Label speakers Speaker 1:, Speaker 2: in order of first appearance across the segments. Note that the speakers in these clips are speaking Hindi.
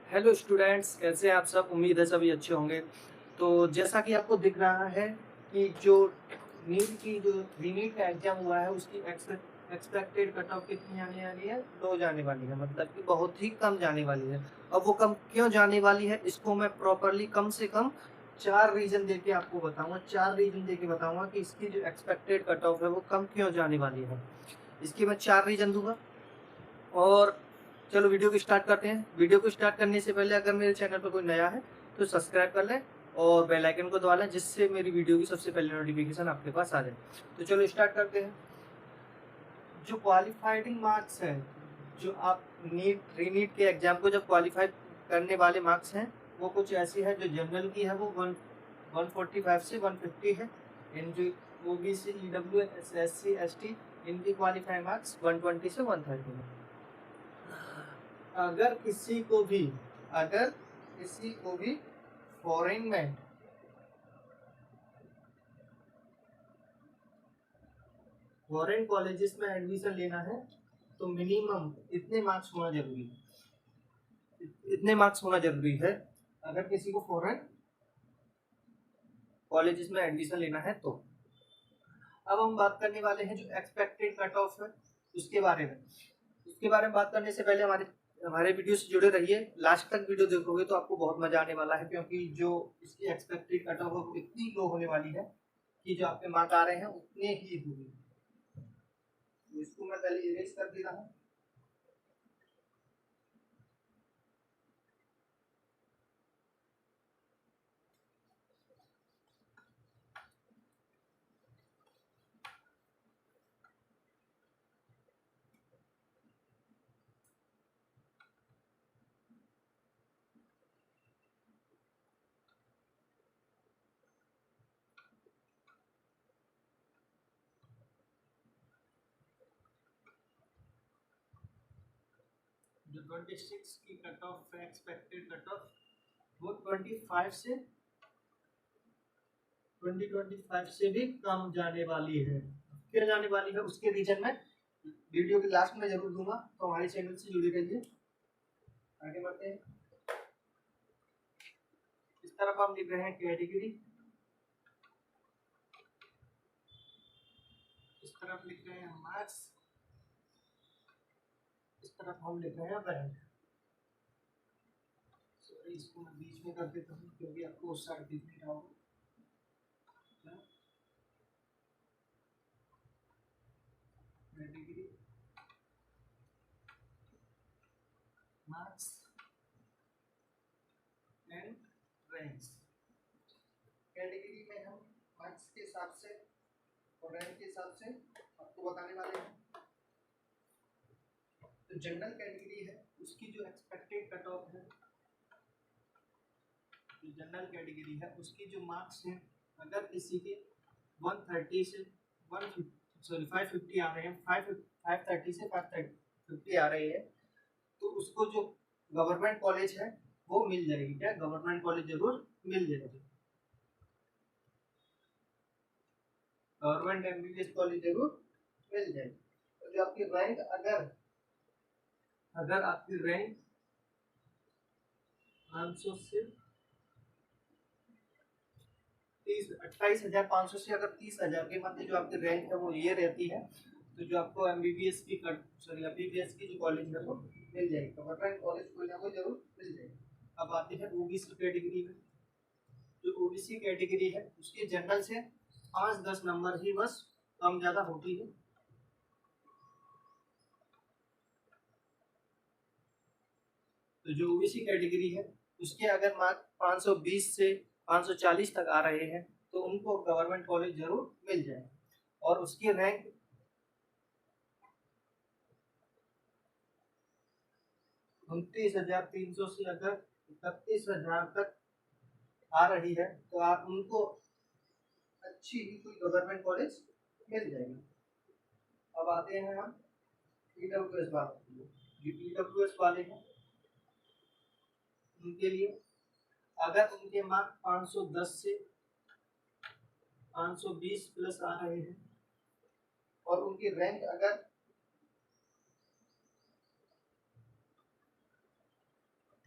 Speaker 1: हेलो स्टूडेंट्स, कैसे हैं आप सब। उम्मीद है सभी अच्छे होंगे। तो जैसा कि आपको दिख रहा है कि जो नीट की जो नीट का एग्जाम हुआ है उसकी एक्सपेक्टेड कट ऑफ कितनी आने वाली है, 2 जाने वाली है, मतलब कि बहुत ही कम जाने वाली है। अब वो कम क्यों जाने वाली है इसको मैं प्रॉपरली कम से कम 4 रीजन देके आपको बताऊंगा। 4 रीजन देके बताऊंगा कि इसकी जो एक्सपेक्टेड कट ऑफ है वो कम क्यों जाने वाली है। इसकी मैं 4 रीजन दूंगा। और चलो वीडियो को स्टार्ट करते हैं। वीडियो को स्टार्ट करने से पहले अगर मेरे चैनल पर कोई नया है तो सब्सक्राइब कर लें और बेल आइकन को दबा लें, जिससे मेरी वीडियो की सबसे पहले नोटिफिकेशन आपके पास आ जाए। तो चलो स्टार्ट करते हैं। जो क्वालिफाइडिंग मार्क्स हैं, जो आप नीट रीनीट के एग्जाम को जब क्वालिफाई करने वाले मार्क्स हैं, वो कुछ ऐसी है। जो जनरल की है वो 145 से 150 है। इन जो ओबीसी, ईडब्ल्यू, एससी, एसटी, इनकी क्वालिफाई मार्क्स 120 से 130 है। अगर किसी को भी अगर किसी को भी फॉरेन में फॉरेन कॉलेजेस में एडमिशन लेना है तो मिनिमम इतने मार्क्स होना जरूरी है। अगर किसी को फॉरेन कॉलेजेस में एडमिशन लेना है तो अब हम बात करने वाले हैं जो एक्सपेक्टेड कट ऑफ है उसके बारे में। उसके बारे में बात करने से पहले हमारे हमारे वीडियो से जुड़े रहिए। लास्ट तक वीडियो देखोगे तो आपको बहुत मजा आने वाला है, क्योंकि जो इसकी एक्सपेक्टेड कट ऑफ है वो इतनी लो होने वाली है कि जो आपके मार्क आ रहे हैं उतने ही होंगे। तो इसको मैं पहले इरेज कर दे रहा हूँ। जो 26 की कट ऑफ है, एक्सपेक्टेड कट ऑफ, वो 25 से भी कम जाने वाली है। क्यों जाने वाली है उसके रीजन में वीडियो के लास्ट में जरूर दूंगा, तो हमारे चैनल से जुड़े रहिए। आगे बढ़ते हैं। इस तरफ हम लिख रहे हैं कैटेगरी, इस तरफ लिख रहे हैं मार्क्स, इस तरफ हम लिख रहे हैं रैंक। सॉरी, इसको मैं बीच में कर देता हूँ क्योंकि आपको उस साइड दिख नहीं रहा होगा। Category, marks and ranks. Category में हम मार्क्स के हिसाब से और रैंक के हिसाब से आपको बताने वाले हैं। तो जनरल कैटेगरी है उसकी जो एक्सपेक्टेड कट ऑफ है, जो जनरल कैटेगरी है उसकी जो मार्क्स हैं, अगर किसी के 130 से 550 आ रहे हैं, 530 से 550 आ रहे हैं, तो उसको जो गवर्नमेंट कॉलेज है वो मिल जाएगी। क्या गवर्नमेंट कॉलेज जरूर मिल जाएगी, गवर्नमेंट एमबीबीएस कॉलेज जरूर मिल जाएगी। तो जो आपकी रैंक अगर अगर आपकी रैंक 500 से 28,500 से अगर 30,000 के मध्य जो आपकी रैंक है वो ये रहती है, तो जो आपको एमबीबीएस की एमबीबीएस की जो कॉलेज है वो मिल जाएगी, गवर्नमेंट कॉलेज कोई ना कोई जरूर मिल जाएगी। अब आते हैं ओबीसी कैटेगरी में। जो ओबीसी कैटेगरी है उसके जनरल से 5-10 नंबर ही बस कम ज्यादा होती है। तो जो ओबीसी कैटेगरी है उसके अगर मार्क 520 से 540 तक आ रहे हैं तो उनको गवर्नमेंट कॉलेज जरूर मिल जाए। और उसकी रैंक 29,300 से अगर 31,000 तक आ रही है तो आप उनको अच्छी ही कोई गवर्नमेंट कॉलेज मिल जाएगी। अब आते हैं हम ईडब्ल्यूएस वाले। जो ईडब्ल्यूएस वाले हैं उनके लिए अगर उनके मार्क 510 से 520 प्लस आ रहे हैं और उनकी रैंक अगर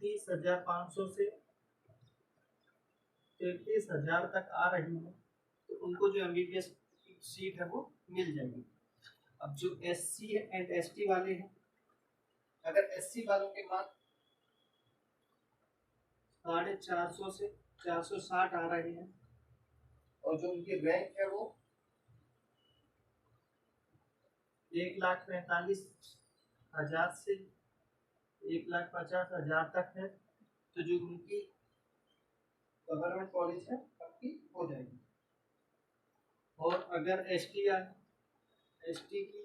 Speaker 1: 31,500 से 33,000 तक आ रही है तो उनको जो एमबीबीएस की सीट है वो मिल जाएगी। अब जो एससी एंड एसटी वाले हैं, अगर एससी वालों के मार्क्स 450 से 460 आ रहे हैं और जो उनकी रैंक है वो 1,45,000 से 1,50,000 तक है, तो जो उनकी गवर्नमेंट कॉलेज है आपकी हो जाएगी। और अगर एसटी की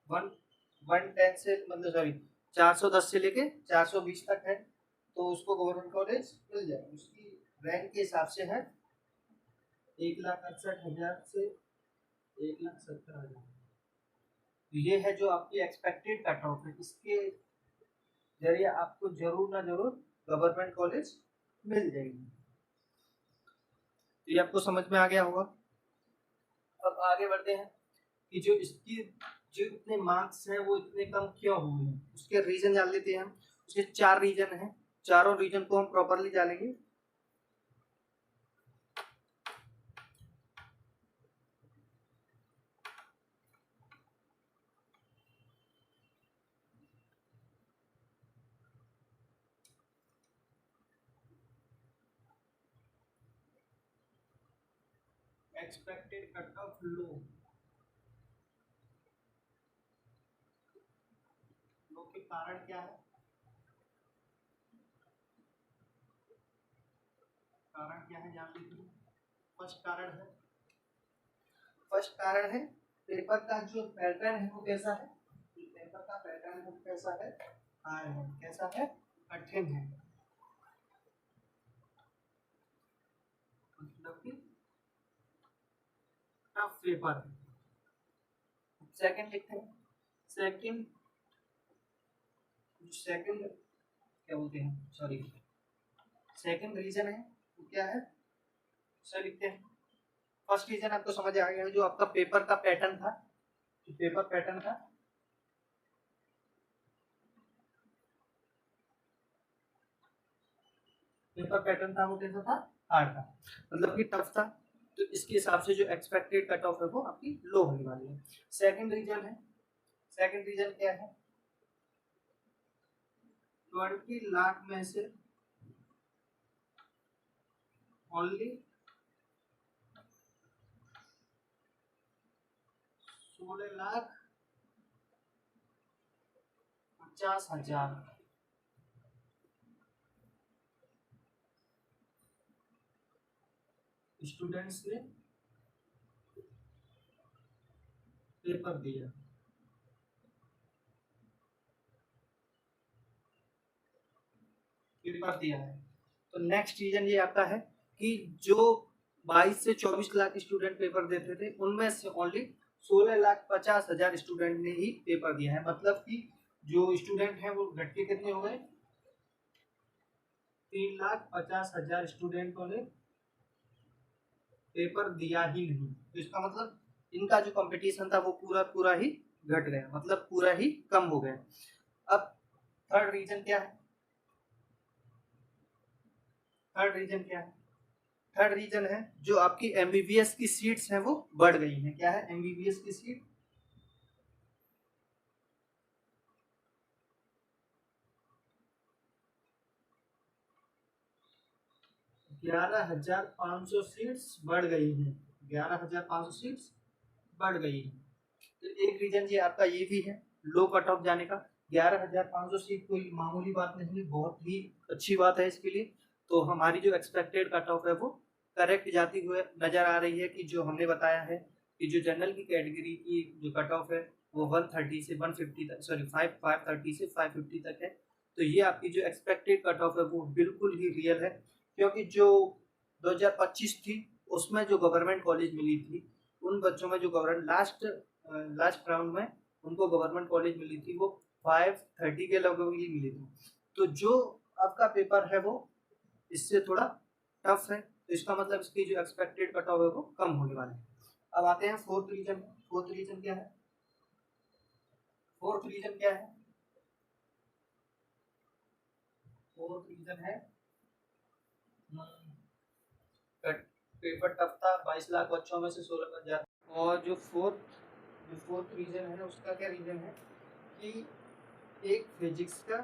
Speaker 1: 110 से मतलब सॉरी 410 से लेके 420 तक है तो उसको गवर्नमेंट कॉलेज मिल जाएगी। उसकी रैंक के हिसाब से है 1,68,000 से 1,70,000। ये है जो आपकी एक्सपेक्टेड कट ऑफ है, इसके जरिए आपको जरूर ना जरूर गवर्नमेंट कॉलेज मिल जाएगी। तो ये आपको समझ में आ गया होगा। अब आगे बढ़ते हैं कि जो इसकी जो इतने मार्क्स हैं वो इतने कम क्यों हुए हैं, उसके रीजन जान लेते हैं हम। उसके 4 रीजन हैं, चारों रीजन को हम प्रॉपरली जानेंगे। एक्सपेक्टेड कट ऑफ लो के कारण क्या है? कारण क्या है जान लीजिए। फर्स्ट कारण है पेपर का जो पैटर्न है वो कैसा है, पेपर का पैटर्न है कैसा है, हार्ड है, कैसा है, कठिन है, मतलब कि टफ पेपर है। सेकंड लिखते हैं, सेकंड क्या बोलते हैं, सॉरी सेकंड रीजन है वो क्या है, उसे लिखते हैं। फर्स्ट रीजन आपको समझ आ गया, जो आपका पेपर का पैटर्न था, जो पेपर पैटर्न था वो कैसा था, हार्ड था, मतलब कि टफ था। तो इसके हिसाब से जो एक्सपेक्टेड कट ऑफ है वो आपकी लो होने वाली है। सेकंड रीजन क्या है, 20 लाख में से ओनली 16,50,000 स्टूडेंट्स ने पेपर दिया। है तो नेक्स्ट रीजन ये आता है कि जो 22 से 24 लाख स्टूडेंट पेपर देते थे उनमें से ओनली 16,50,000 स्टूडेंट ने ही पेपर दिया है, मतलब कि जो स्टूडेंट हैं वो घट के कितने हो गए, 3,50,000 स्टूडेंटों ने पेपर दिया ही नहीं। तो इसका मतलब इनका जो कंपटीशन था वो पूरा ही घट गया, मतलब पूरा ही कम हो गया। अब थर्ड रीजन क्या है, थर्ड रीजन है जो आपकी एमबीबीएस की सीट्स हैं वो बढ़ गई हैं। क्या है, एमबीबीएस की सीट 11,500 सीट्स बढ़ गई हैं, 11,500 सीट्स बढ़ गई है। तो एक रीजन ये आपका ये भी है लो कट ऑफ जाने का। 11,500 सीट कोई मामूली बात नहीं, बहुत ही अच्छी बात है इसके लिए। तो हमारी जो एक्सपेक्टेड कट ऑफ है वो करेक्ट जाती हुए नजर आ रही है कि जो हमने बताया है कि जो जनरल की कैटेगरी की जो कट ऑफ है वो 130 से 150 तक, सॉरी 530 से 550 तक है। तो ये आपकी जो एक्सपेक्टेड कट ऑफ है वो बिल्कुल ही रियल है, क्योंकि जो 2025 थी उसमें जो गवर्नमेंट कॉलेज मिली थी उन बच्चों में जो गवर्नमेंट लास्ट राउंड में उनको गवर्नमेंट कॉलेज मिली थी वो 530 के लगभग ही मिली थी। तो जो आपका पेपर है वो इससे थोड़ा टफ है, तो इसका मतलब इसकी जो एक्सपेक्टेड कट ऑफ है वो कम होने वाली है। अब आते हैं फोर्थ रीजन क्या है, फोर्थ रीजन है पेपर टफ था, 22 लाख बच्चों में से 16 बन जाता। और जो फोर्थ रीजन है उसका क्या रीजन है कि एक फिजिक्स का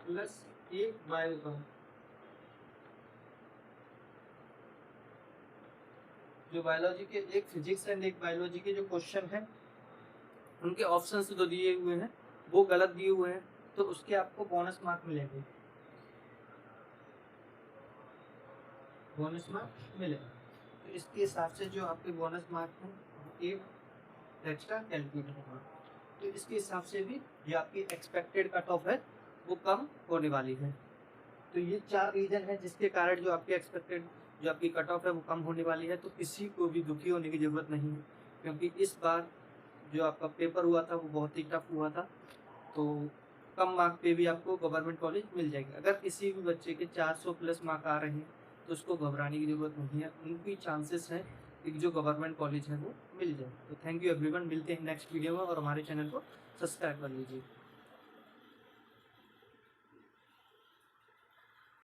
Speaker 1: प्लस एक बायो का, जो बायोलॉजी के एक फिजिक्स एंड एक बायोलॉजी के जो क्वेश्चन हैं उनके ऑप्शंस जो दिए हुए हैं वो गलत दिए हुए हैं, तो उसके आपको बोनस मार्क मिलेंगे, बोनस मार्क मिलेगा। तो इसके हिसाब से जो आपके बोनस मार्क हैं एक एक्स्ट्रा कैलकुलेट होगा। तो इसके हिसाब से भी जो आपकी एक्सपेक्टेड कट ऑफ है वो कम होने वाली है। तो ये 4 रीजन है जिसके कारण जो आपकी एक्सपेक्टेड जो आपकी कट ऑफ है वो कम होने वाली है। तो किसी को भी दुखी होने की ज़रूरत नहीं है, क्योंकि इस बार जो आपका पेपर हुआ था वो बहुत ही टफ हुआ था। तो कम मार्क पे भी आपको गवर्नमेंट कॉलेज मिल जाएगा। अगर किसी भी बच्चे के 400 प्लस मार्क आ रहे हैं तो उसको घबराने की ज़रूरत नहीं है, उनकी चांसेस हैं कि जो गवर्नमेंट कॉलेज है वो मिल जाए। तो थैंक यू एवरीवन, मिलते हैं नेक्स्ट वीडियो में और हमारे चैनल को सब्सक्राइब कर लीजिए।